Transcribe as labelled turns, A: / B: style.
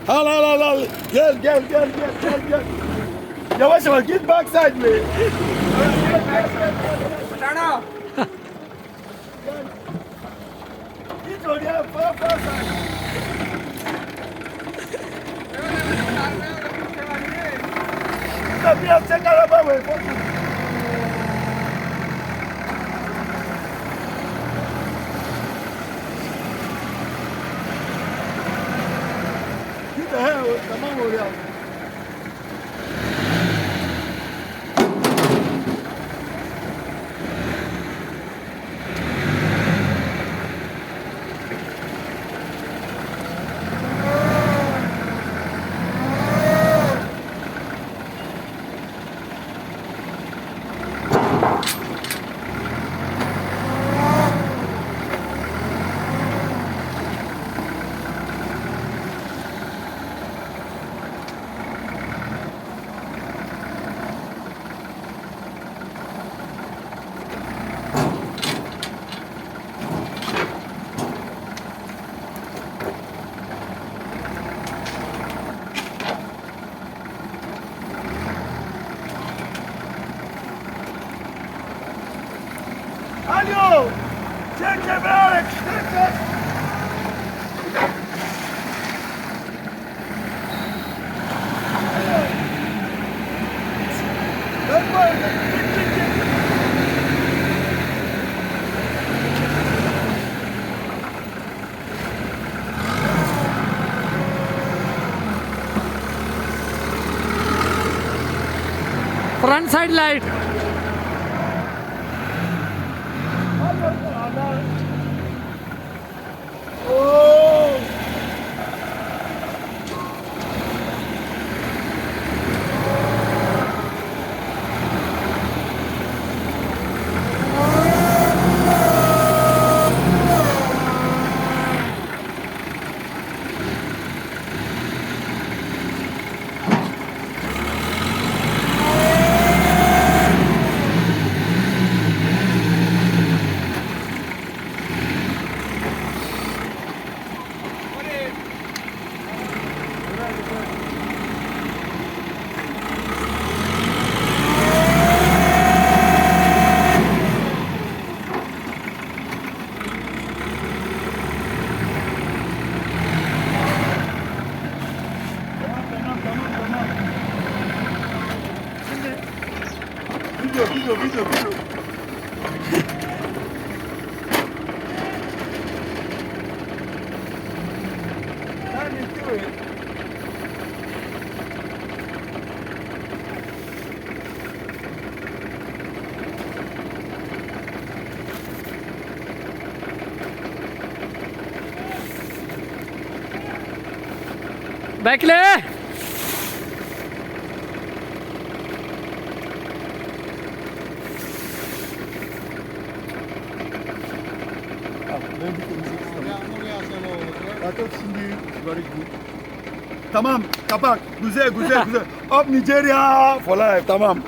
A: Al al al al. Gel gel gel gel gel gel. Yavaş yavaş git backside mi?
B: Tana.
A: Git oraya far far side. Biraz çek arabamı. Git tamam oraya. Alo! Çek Alex! Çek! Dön böyle! Çek!
C: Front side light.
A: Oh! Tamam. Şimdi video.
C: Bekle.
A: Tamam, kapak. Güzel. Up Nigeria for life. Tamam.